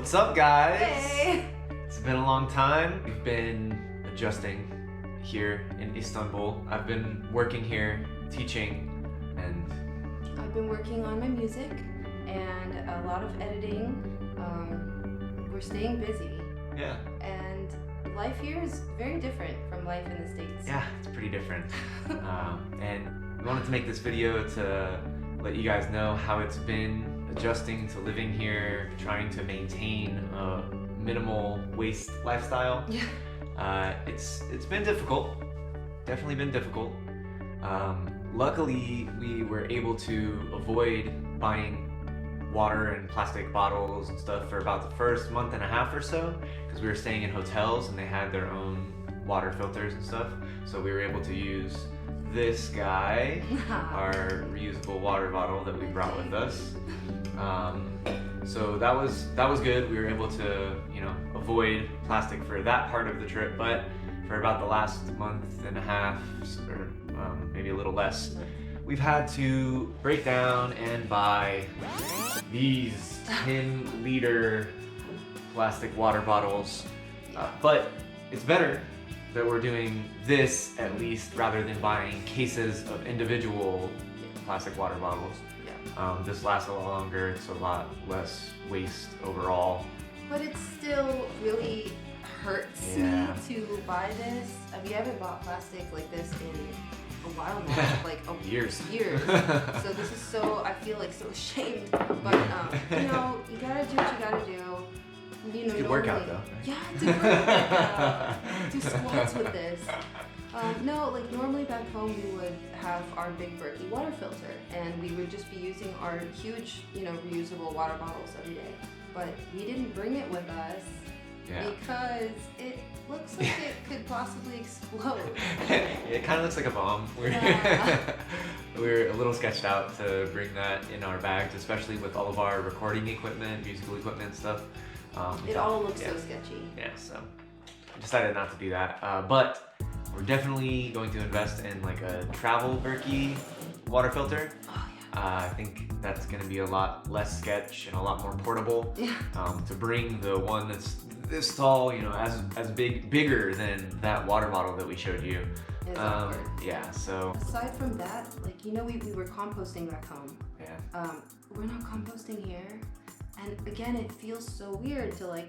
What's up, guys? Hey! It's been a long time. We've been adjusting here in Istanbul. I've been working here, teaching, and I've been working on my music and a lot of editing. We're staying busy. yeah, And life here is very different from life in the States. yeah, it's pretty different. And we wanted to make this video to let you guys know how it's been adjusting to living here, trying to maintain a minimal waste lifestyle. Yeah. It's been difficult, definitely been difficult. Luckily, we were able to avoid buying water and plastic bottles and stuff for about the first month and a half or so, because we were staying in hotels and they had their own water filters and stuff. So we were able to use this guy, our reusable water bottle that we brought with us. So that was good. We were able to, avoid plastic for that part of the trip, but for about the last month and a half, or maybe a little less, we've had to break down and buy these 10-liter plastic water bottles. But it's better that we're doing this, at least, rather than buying cases of individual plastic water bottles. This lasts a lot longer, it's a lot less waste overall. But it still really hurts me to buy this. We haven't bought plastic like this in a while now, like years. So this is so, I feel like so ashamed. But you gotta do what you gotta do. Good workout though, right? Yeah, do workout. Do squats with this. Normally back home we would have our big Berkey water filter and we would just be using our huge, reusable water bottles every day. But we didn't bring it with us because it looks like it could possibly explode. It kind of looks like a bomb. We're a little sketched out to bring that in our bags, especially with all of our recording equipment, musical equipment and stuff. It all looks so sketchy. Yeah, so I decided not to do that. But we're definitely going to invest in like a travel Berkey water filter. Oh, I think that's going to be a lot less sketch and a lot more portable. To bring the one that's this tall, as bigger than that water bottle that we showed you. Yeah, so aside from that, we were composting back home. Yeah. We're not composting here. And again, it feels so weird to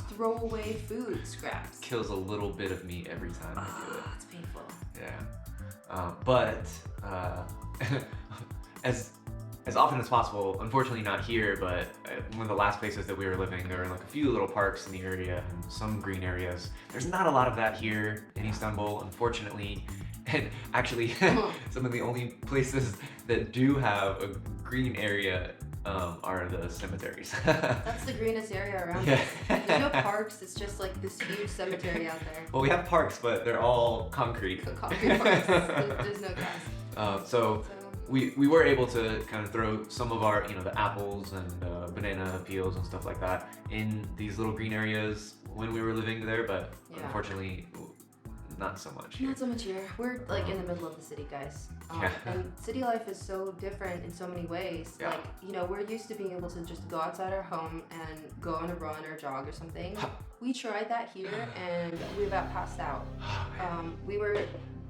throw away food scraps. Kills a little bit of me every time I do it. It's painful. Yeah. But as often as possible, unfortunately not here, but one of the last places that we were living, there were a few little parks in the area and some green areas. There's not a lot of that here in Istanbul, unfortunately. And actually, some of the only places that do have a green area are the cemeteries. That's the greenest area around us. There's no parks, it's just this huge cemetery out there. Well, we have parks, but they're all concrete. Concrete parks. There's no grass. So we were able to kind of throw some of our, the apples and banana peels and stuff like that in these little green areas when we were living there, but unfortunately, not so much here. Not so much here. We're in the middle of the city, guys. And city life is so different in so many ways. We're used to being able to just go outside our home and go on a run or jog or something. We tried that here and we about passed out. We were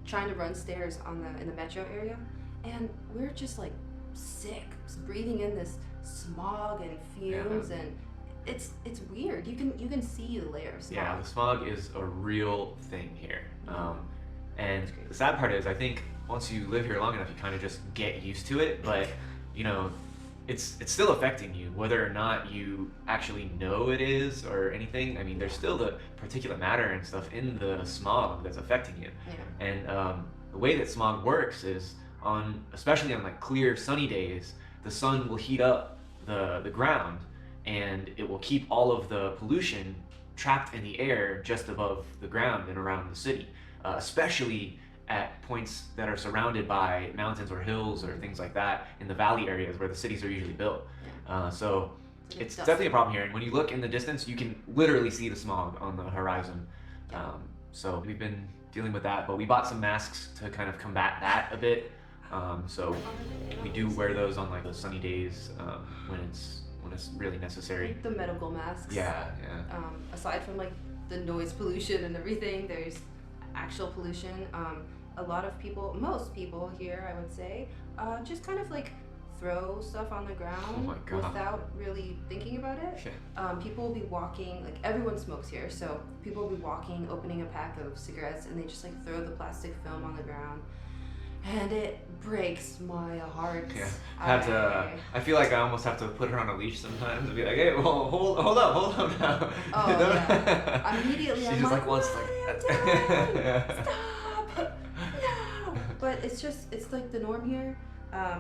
trying to run stairs in the metro area and we're just sick, just breathing in this smog and fumes and it's weird. You can see the layer of smog. Yeah, the smog is a real thing here. And the sad part is, I think once you live here long enough, you kind of just get used to it. But it's still affecting you, whether or not you actually know it is or anything. I mean, there's still the particulate matter and stuff in the smog that's affecting you. Yeah. And the way that smog works is especially on clear sunny days, the sun will heat up the ground and it will keep all of the pollution trapped in the air just above the ground and around the city, especially at points that are surrounded by mountains or hills or things like that in the valley areas where the cities are usually built. So it's definitely a problem here. And when you look in the distance, you can literally see the smog on the horizon. So we've been dealing with that, but we bought some masks to kind of combat that a bit. So we do wear those on the sunny days when when it's really necessary. Like the medical masks. Yeah. Aside from like the noise pollution and everything, there's actual pollution. A lot of people, most people here, I would say, just kind of like throw stuff on the ground without really thinking about it. Yeah. People will be walking, like everyone smokes here, so people will be walking, opening a pack of cigarettes, and they just like throw the plastic film on the ground. And it breaks my heart. Yeah, I feel like I almost have to put her on a leash sometimes and be like, hey, well, hold up now. Oh, yeah. Immediately She I'm just like, wants yeah. Stop! No! But it's like the norm here,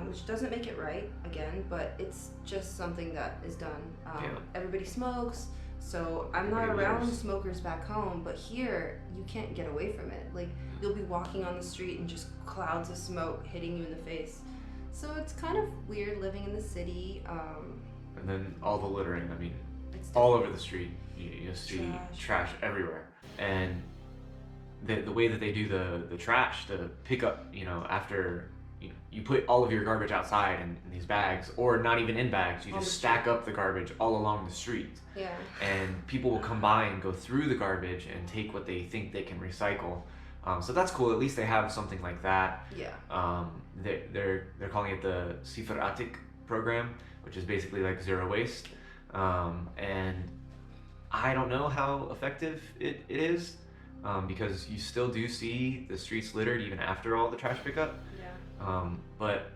which doesn't make it right, again, but it's just something that is done. Everybody smokes, so I'm not around smokers back home, but here, you can't get away from it. Like, you'll be walking on the street and just clouds of smoke hitting you in the face. So it's kind of weird living in the city. And then all the littering, I mean, all over the street, you see trash everywhere. And the way that they do the trash, the pickup, after you put all of your garbage outside in these bags, or not even in bags, you just stack up the garbage all along the street. Yeah. And people will come by and go through the garbage and take what they think they can recycle. So that's cool. At least they have something like that. Yeah. They're calling it the Sifar Atik program, which is basically like zero waste. And I don't know how effective it is, because you still do see the streets littered even after all the trash pickup. Yeah. But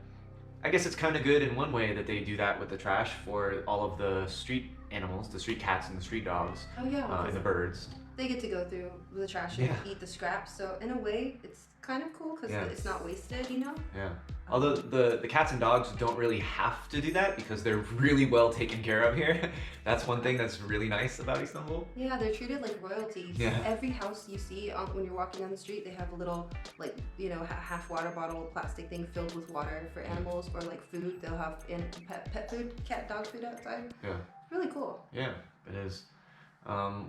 I guess it's kind of good in one way that they do that with the trash for all of the street animals, the street cats and the street dogs. Oh yeah. And the birds. They get to go through the trash and eat the scraps. So in a way, it's kind of cool because it's not wasted, Yeah. Although the cats and dogs don't really have to do that because they're really well taken care of here. That's one thing that's really nice about Istanbul. Yeah, they're treated like royalty. Yeah. Every house you see when you're walking on the street, they have a little half water bottle plastic thing filled with water for animals, or like food. They'll have pet food, cat, dog food outside. Yeah. Really cool. Yeah, it is.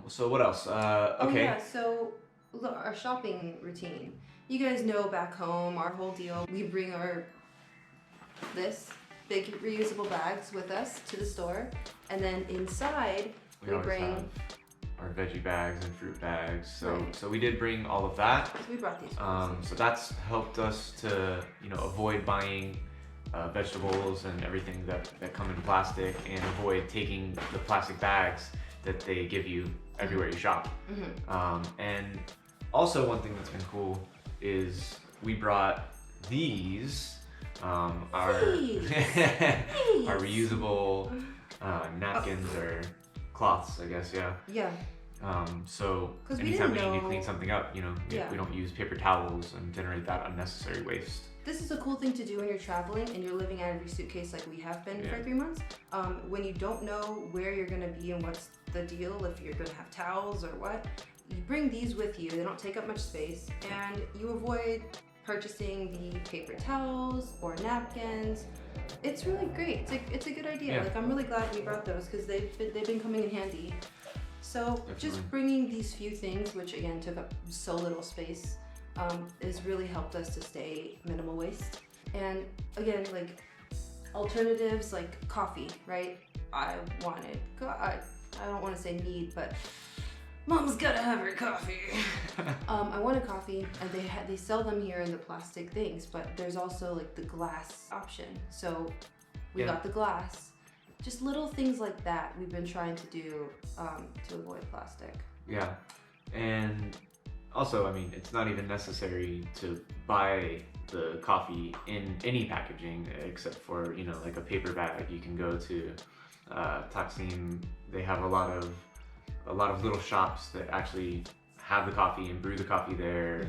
So what else? Okay. Oh yeah, so look, our shopping routine. You guys know back home, our whole deal. We bring this big reusable bags with us to the store, and then inside we bring have our veggie bags and fruit bags. So Right. so we did bring all of that. So we brought these. So that's helped us to avoid buying vegetables and everything that come in plastic, and avoid taking the plastic bags that they give you everywhere you shop. And also one thing that's been cool is we brought these, our our reusable napkins or cloths, I guess. Yeah. So 'Cause we anytime we didn't need to know- clean something up, we don't use paper towels and generate that unnecessary waste. This is a cool thing to do when you're traveling and you're living out of your suitcase like we have been for 3 months. When you don't know where you're gonna be and what's the deal, if you're gonna have towels or what, you bring these with you. They don't take up much space, and you avoid purchasing the paper towels or napkins. It's really great. It's a good idea. Yeah. Like, I'm really glad we brought those because they've been coming in handy. So Definitely. just bringing these few things, which again took up so little space, has really helped us to stay minimal waste. And again, like alternatives like coffee, right? I don't want to say need, but Mom's gotta have her coffee. I want a coffee, and they sell them here in the plastic things, but there's also like the glass option. So we got the glass. Just little things like that we've been trying to do to avoid plastic. Yeah, and also, I mean, it's not even necessary to buy the coffee in any packaging except for, like a paper bag. You can go to Taksim. They have a lot of little shops that actually have the coffee and brew the coffee there.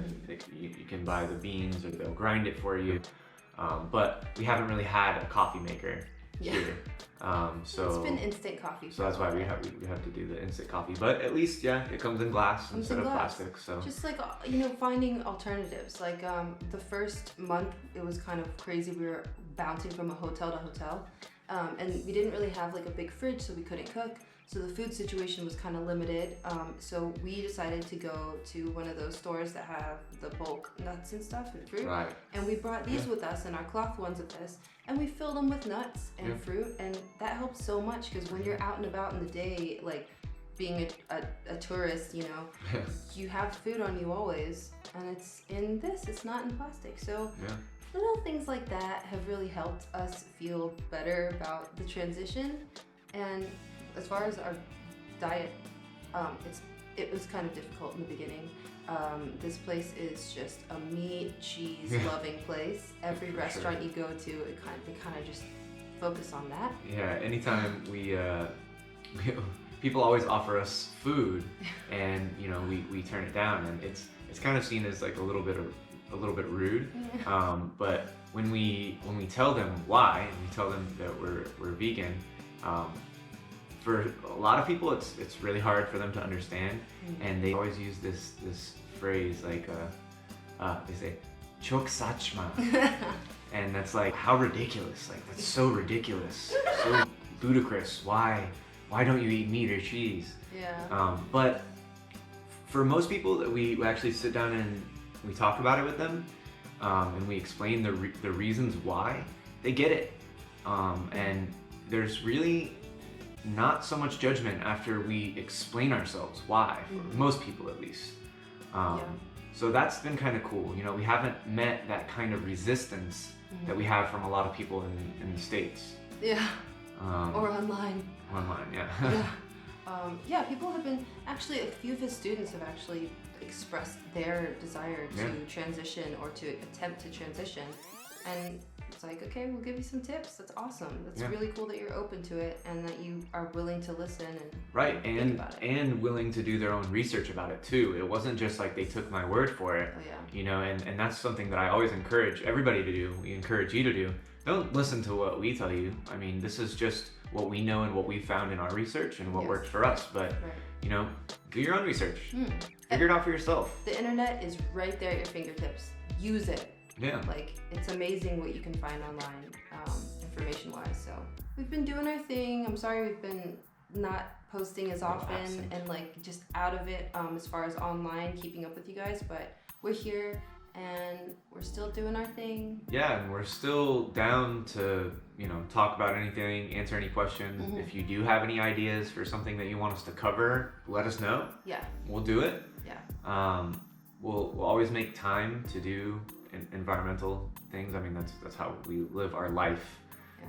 You can buy the beans, or they'll grind it for you. But we haven't really had a coffee maker here. So it's been instant coffee. So that's why we have to do the instant coffee. But at least, it comes in glass instead of plastic. So just like finding alternatives. Like the first month, it was kind of crazy. We were bouncing from a hotel to hotel, And we didn't really have like a big fridge, so we couldn't cook. So the food situation was kind of limited. So we decided to go to one of those stores that have the bulk nuts and stuff and fruit. Right. And we brought these with us and our cloth ones of this. And we filled them with nuts and fruit. And that helps so much because when you're out and about in the day, like being a tourist, you know, you have food on you always. And it's in this, it's not in plastic. So little things like that have really helped us feel better about the transition. And as far as our diet, it was kind of difficult in the beginning. This place is just a meat, cheese loving place. Every restaurant you go to, they kind of just focus on that. Yeah, anytime people always offer us food, and you know we turn it down, and it's kind of seen as like a little bit rude. But when we tell them why, and we tell them that we're vegan, for a lot of people it's really hard for them to understand, and they always use this phrase like they say "çok saçma," and that's like, how ridiculous, like that's so ridiculous, so ludicrous. Why don't you eat meat or cheese? But for most people that we actually sit down and we talk about it with them, and we explain the reasons why, they get it, and there's really not so much judgment after we explain ourselves why, for most people at least. So that's been kind of cool. You know, we haven't met that kind of resistance that we have from a lot of people in the States. Or online. Online, People have been, actually a few of his students have actually expressed their desire to transition or to attempt to transition. And it's like, okay, we'll give you some tips. That's awesome. That's really cool that you're open to it and that you are willing to listen and think about it. And willing to do their own research about it too. It wasn't just like they took my word for it. You know, and that's something that I always encourage everybody to do. We encourage you to do. Don't listen to what we tell you. I mean, this is just what we know and what we found in our research and what works for us. But you know, do your own research. Figure it out for yourself. The internet is right there at your fingertips. Use it. Like, it's amazing what you can find online, information-wise. So we've been doing our thing. I'm sorry we've been not posting as often and like just out of it as far as online, keeping up with you guys. But we're here and we're still doing our thing. Yeah, and we're still down to, you know, talk about anything, answer any questions. If you do have any ideas for something that you want us to cover, let us know. We'll do it. We'll always make time to do environmental things. I mean, that's how we live our life.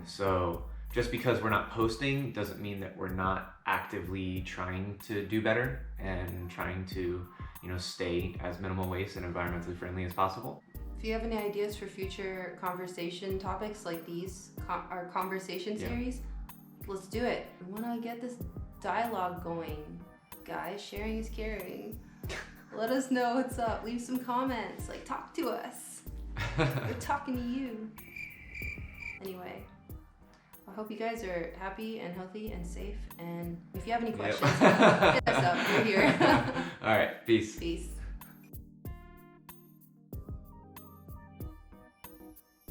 So just because we're not posting doesn't mean that we're not actively trying to do better and trying to, you know, stay as minimal waste and environmentally friendly as possible. If you have any ideas for future conversation topics like these, our conversation series, let's do it. We want to get this dialogue going. Guys, sharing is caring. Let us know what's up. Leave some comments. Like, talk to us. We're talking to you. Anyway, I hope you guys are happy and healthy and safe. And if you have any questions, hit us up. We're here. All right. Peace. Peace.